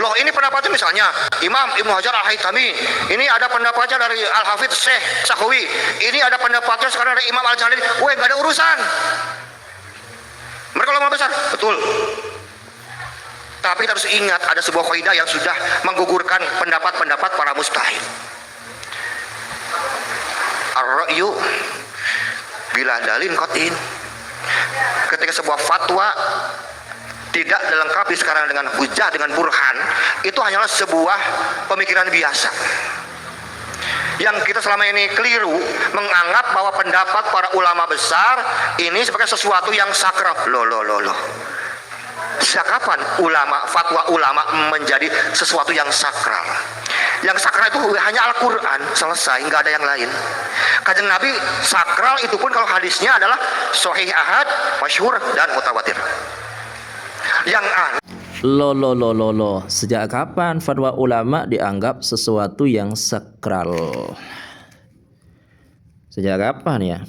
Loh, ini pendapatnya misalnya Imam Ibnu Hajar Al-Haytami, ini ada pendapatnya dari Al-Hafidz Syekh Sakhawi, ini ada pendapatnya sekarang dari Imam Al-Jalili. Weh, gak ada urusan. Mereka ulama besar, betul. Tapi kita harus ingat ada sebuah kaidah yang sudah menggugurkan pendapat-pendapat para mujtahid. Ar-ra'yu bila dalil qat'in. Ketika sebuah fatwa tidak dilengkapi sekarang dengan hujah, dengan burhan, itu hanyalah sebuah pemikiran biasa. Yang kita selama ini keliru menganggap bahwa pendapat para ulama besar ini sebagai sesuatu yang sakral. Loh. Sejak kapan fatwa ulama menjadi sesuatu yang sakral? Yang sakral itu hanya Al-Quran, selesai, nggak ada yang lain. Kanjeng Nabi sakral itu pun kalau hadisnya adalah sahih ahad, masyhur dan mutawatir. Yang Loh. Sejak kapan fatwa ulama dianggap sesuatu yang sakral? Sejak kapan ya?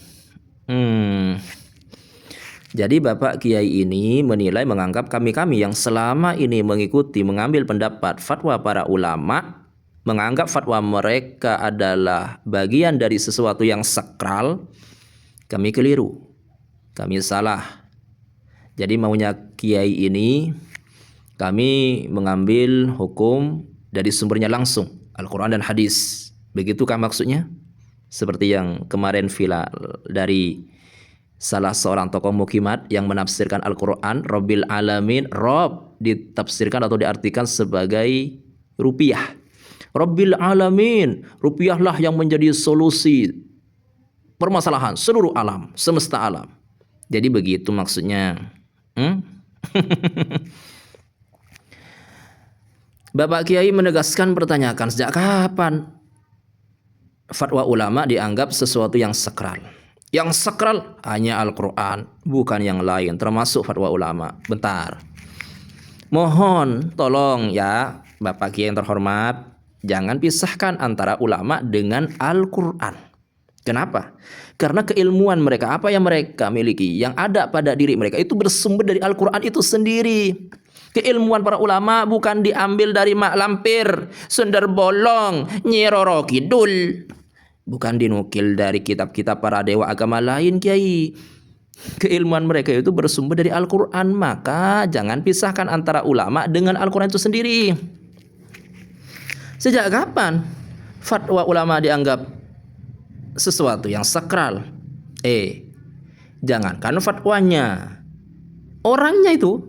Jadi Bapak Kiai ini menganggap kami yang selama ini mengikuti mengambil pendapat fatwa para ulama, menganggap fatwa mereka adalah bagian dari sesuatu yang sakral, kami keliru, kami salah. Jadi maunya Kiai ini, kami mengambil hukum dari sumbernya langsung, Al-Quran dan hadis. Begitukah maksudnya? Seperti yang kemarin viral dari salah seorang tokoh mukimat yang menafsirkan Al-Quran, Rabbil Alamin, Rob ditafsirkan atau diartikan sebagai rupiah. Rabbil Alamin, rupiahlah yang menjadi solusi permasalahan seluruh alam, semesta alam. Jadi begitu maksudnya. Bapak Kiai menegaskan, pertanyakan, sejak kapan fatwa ulama dianggap sesuatu yang sakral? Yang sakral hanya Al-Quran, bukan yang lain, termasuk fatwa ulama. Bentar, mohon tolong ya Bapak Kiai yang terhormat, jangan pisahkan antara ulama dengan Al-Quran. Kenapa? Karena keilmuan mereka, apa yang mereka miliki, yang ada pada diri mereka, itu bersumber dari Al-Quran itu sendiri. Keilmuan para ulama bukan diambil dari Mak Lampir, Sundar Bolong, Nyi Roro Kidul, bukan dinukil dari kitab-kitab para dewa agama lain, Kiai. Keilmuan mereka itu bersumber dari Al-Quran. Maka jangan pisahkan antara ulama dengan Al-Quran itu sendiri. Sejak kapan fatwa ulama dianggap sesuatu yang sakral? Jangankan fatwanya, orangnya itu,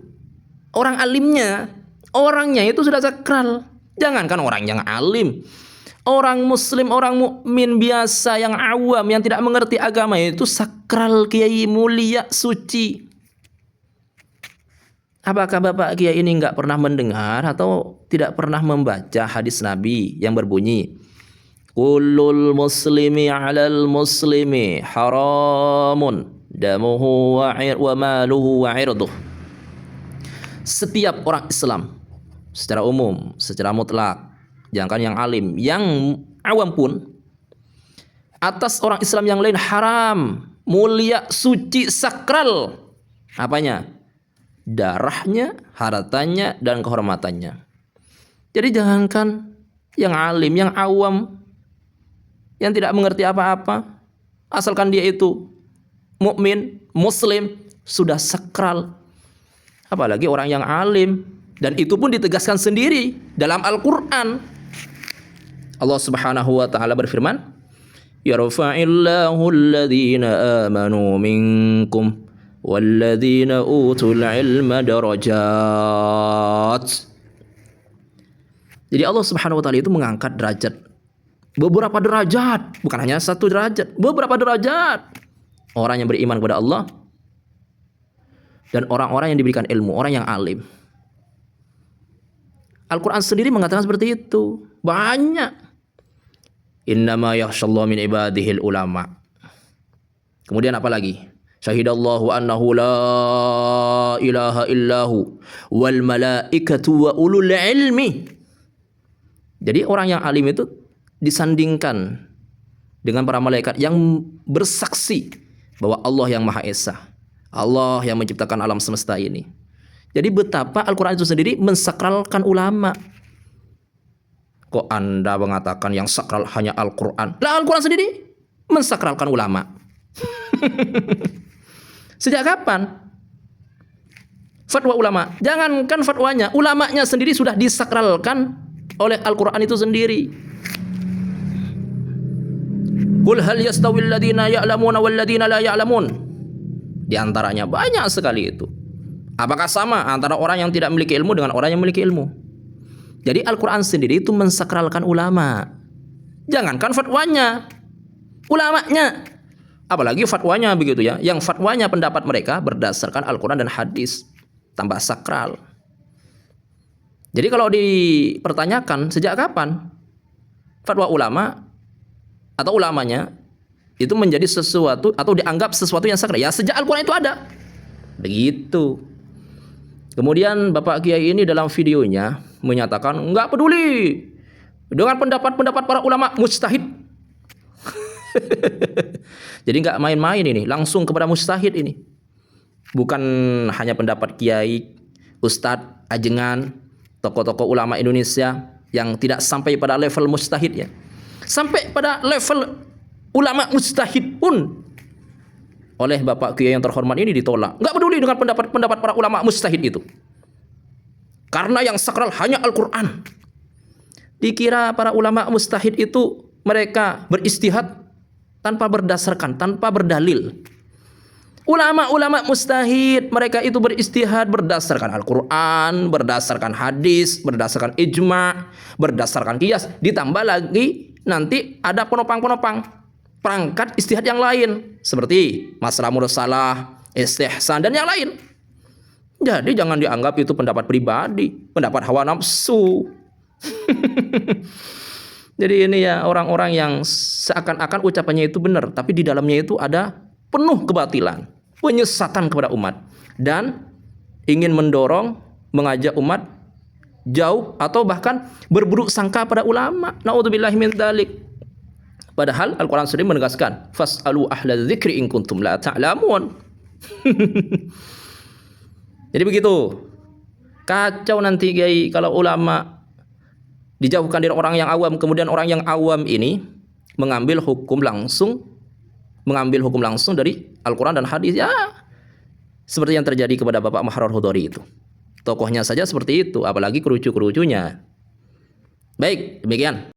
orang alimnya, orangnya itu sudah sakral. Jangankan orang yang alim, orang muslim, orang mukmin biasa yang awam, yang tidak mengerti agama itu sakral, Kiai, mulia, suci. Apakah Bapak Kiai ini nggak pernah mendengar atau tidak pernah membaca hadis Nabi yang berbunyi, kullul muslimi 'alal muslimi haramun damuhu wa maluhu wa 'irduh. Setiap orang Islam secara umum, secara mutlak, jangankan yang alim, yang awam pun, atas orang Islam yang lain haram, mulia, suci, sakral. Apanya? Darahnya, hartanya, dan kehormatannya. Jadi jangankan yang alim, yang awam, yang tidak mengerti apa-apa, asalkan dia itu mukmin, muslim, sudah sakral. Apalagi orang yang alim, dan itu pun ditegaskan sendiri dalam Al-Quran. Allah Subhanahu wa taala berfirman, yarfa'illahu alladhina amanu minkum walladzina utul ilma darajat. Jadi Allah Subhanahu wa taala itu mengangkat derajat, beberapa derajat, bukan hanya satu derajat, beberapa derajat orang yang beriman kepada Allah dan orang-orang yang diberikan ilmu, orang yang alim. Al-Quran sendiri mengatakan seperti itu. Banyak. Innama yakhshallahu min ibadihil ulama. Kemudian apa lagi? Syahidallahu annahu la ilaha illahu wal malaikatu wa ulul ilmi. Jadi orang yang alim itu disandingkan dengan para malaikat yang bersaksi bahwa Allah yang Maha Esa, Allah yang menciptakan alam semesta ini. Jadi betapa Al-Quran itu sendiri mensakralkan ulama. Kok Anda mengatakan yang sakral hanya Al-Quran? Lah Al-Quran sendiri mensakralkan ulama. Sejak kapan? Fatwa ulama. Jangankan fatwanya, ulamanya sendiri sudah disakralkan oleh Al-Quran itu sendiri. Qul hal yastawil ladina ya'lamuna wal ladina la ya'lamun. Di antaranya banyak sekali itu. Apakah sama antara orang yang tidak memiliki ilmu dengan orang yang memiliki ilmu? Jadi Al-Quran sendiri itu mensakralkan ulama. Jangankan fatwanya, ulamanya. Apalagi fatwanya begitu ya. Yang fatwanya pendapat mereka berdasarkan Al-Quran dan hadis. Tambah sakral. Jadi kalau dipertanyakan sejak kapan fatwa ulama atau ulamanya itu menjadi sesuatu atau dianggap sesuatu yang sakral? Ya sejak Al-Quran itu ada. Begitu. Kemudian Bapak Kiai ini dalam videonya menyatakan nggak peduli dengan pendapat-pendapat para ulama mustahid. Jadi nggak main-main ini, langsung kepada mustahid ini. Bukan hanya pendapat Kiai, Ustadz, ajengan, tokoh-tokoh ulama Indonesia yang tidak sampai pada level mustahid ya. Sampai pada level ulama mustahid pun oleh Bapak Kiai yang terhormat ini ditolak. Nggak peduli dengan pendapat-pendapat para ulama mustahid itu. Karena yang sakral hanya Al-Quran. Dikira para ulama mustahid itu mereka beristihad tanpa berdasarkan, tanpa berdalil. Ulama-ulama mustahid mereka itu beristihad berdasarkan Al-Quran, berdasarkan hadis, berdasarkan ijma', berdasarkan qiyas. Ditambah lagi nanti ada penopang-penopang perangkat istihad yang lain seperti masalah mursalah, istihsan dan yang lain. Jadi jangan dianggap itu pendapat pribadi, pendapat hawa nafsu. Jadi ini ya orang-orang yang seakan-akan ucapannya itu benar, tapi di dalamnya itu ada penuh kebatilan, penyesatan kepada umat dan ingin mendorong, mengajak umat jauh atau bahkan berburuk sangka pada ulama. Naudzubillahi min dzalik. Padahal Al-Quran sendiri menegaskan, fas'alu ahla dzikri in kuntum la ta'lamun. Jadi begitu. Kacau nanti Kiai kalau ulama dijauhkan dari orang yang awam, kemudian orang yang awam ini mengambil hukum langsung dari Al-Quran dan hadis. Ya, seperti yang terjadi kepada Bapak Mahrur Hudori itu. Tokohnya saja seperti itu, apalagi kerucu-kerucunya. Baik, demikian.